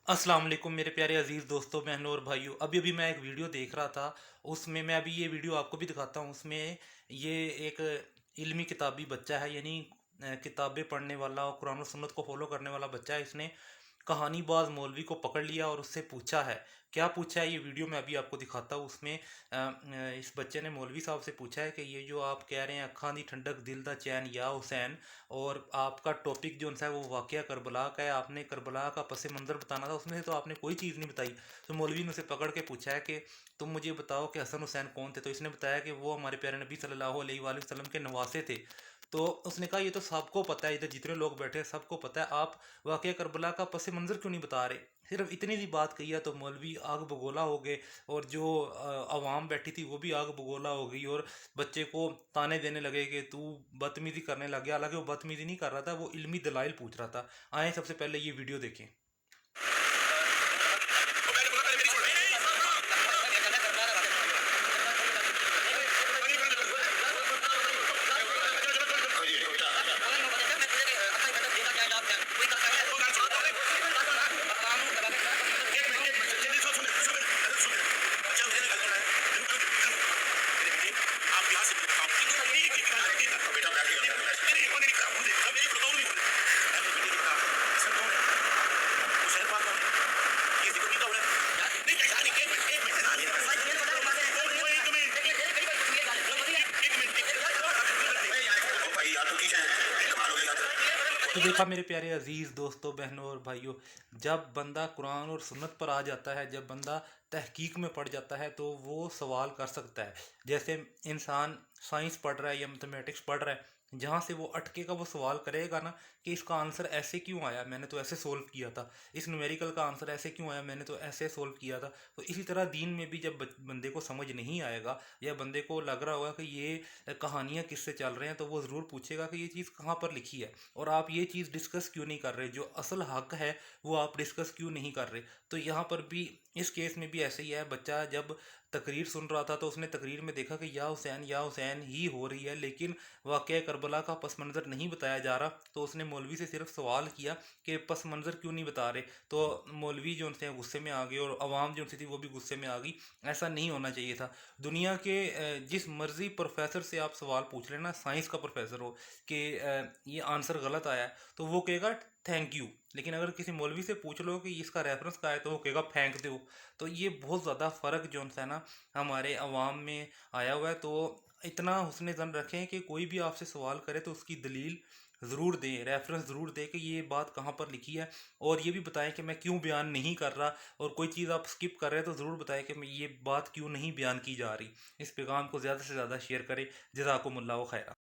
अस्सलाम वालेकुम मेरे प्यारे अजीज़ दोस्तों, बहनों और भाइयों। अभी अभी मैं एक वीडियो देख रहा था। उसमें मैं अभी ये वीडियो आपको भी दिखाता हूँ। उसमें ये एक इल्मी किताबी बच्चा है, यानी किताबें पढ़ने वाला और कुरान और सुन्नत को फॉलो करने वाला बच्चा है। इसने कहानीबाज मौलवी को पकड़ लिया और उससे पूछा है। क्या पूछा है, ये वीडियो मैं अभी आपको दिखाता हूँ। उसमें इस बच्चे ने मौलवी साहब से पूछा है कि ये जो आप कह रहे हैं अखां दी ठंडक दिल दा चैन या हुसैन, और आपका टॉपिक जो है वो वाक़या करबला का है, आपने करबला का पस मंज़र बताना था, उसमें से तो आपने कोई चीज़ नहीं बताई। तो मौलवी ने उसे पकड़ के पूछा है कि तुम मुझे बताओ कि हसन हुसैन कौन थे। तो इसने बताया कि वो हमारे प्यारे नबी सल्लल्लाहु अलैहि वसल्लम के नवासे थे। तो उसने कहा ये तो सबको पता है, इधर जितने लोग बैठे हैं सबको पता है, आप वाक़या करबला का पस मंज़र क्यों नहीं बता रहे। सिर्फ इतनी सी बात कही है तो मौलवी आग बगोला हो गए, और जो आवाम बैठी थी वो भी आग बगोला हो गई, और बच्चे को ताने देने लगे कि तू बदतमीज़ी करने लग गया। हालांकि वो बदतमीज़ी नहीं कर रहा था, वो इल्मी दलाइल पूछ रहा था। आए सबसे पहले ये वीडियो देखें। तो देखा मेरे प्यारे अजीज़ दोस्तों, बहनों और भाइयों, जब बंदा कुरान और सुन्नत पर आ जाता है, जब बंदा तहकीक में पड़ जाता है, तो वो सवाल कर सकता है। जैसे इंसान साइंस पढ़ रहा है या मैथमेटिक्स पढ़ रहा है, जहाँ से वो अटकेगा वो सवाल करेगा ना कि इसका आंसर ऐसे क्यों आया, मैंने तो ऐसे सोल्व किया था। इस न्यूमेरिकल का आंसर ऐसे क्यों आया, मैंने तो ऐसे सोल्व किया था। तो इसी तरह दीन में भी जब बंदे को समझ नहीं आएगा, या बंदे को लग रहा होगा कि ये कहानियाँ किससे चल रहे हैं, तो वो ज़रूर पूछेगा कि ये चीज़ कहाँ पर लिखी है, और आप ये चीज़ डिस्कस क्यों नहीं कर रहे, जो असल हक है वो आप डिस्कस क्यों नहीं कर रहे। तो यहाँ पर भी इस केस में भी ऐसे ही है। बच्चा जब तकरीर सुन रहा था तो उसने तकरीर में देखा कि या हुसैन ही हो रही है, लेकिन वाक़या करबला का पस मंज़र नहीं बताया जा रहा। तो उसने मौलवी से सिर्फ सवाल किया कि पस मंज़र क्यों नहीं बता रहे। तो मौलवी जो उनसे गुस्से में आ गए, और आवाम जो उनसे थी वो भी गुस्से में आ गई। ऐसा नहीं होना चाहिए था। दुनिया के जिस मर्जी प्रोफेसर से आप सवाल पूछ लेना, साइंस का प्रोफेसर हो, कि ये आंसर गलत आया है, तो वो कहेगा थैंक यू। लेकिन अगर किसी मौलवी से पूछ लो कि इसका रेफरेंस क्या है, तो वो कहेगा फेंक दो। तो ये बहुत ज़्यादा फ़र्क जो है ना हमारे अवाम में आया हुआ है। तो इतना हुस्न ज़न रखें कि कोई भी आपसे सवाल करे तो उसकी दलील ज़रूर दें, रेफरेंस ज़रूर दें कि ये बात कहाँ पर लिखी है, और ये भी बताएं कि मैं क्यों बयान नहीं कर रहा। और कोई चीज़ आप स्किप कर रहे हैं तो ज़रूर बताएं कि मैं ये बात क्यों नहीं बयान की जा रही। इस पैगाम को ज़्यादा से ज़्यादा शेयर करें। जज़ाकुमुल्लाहु खैरा।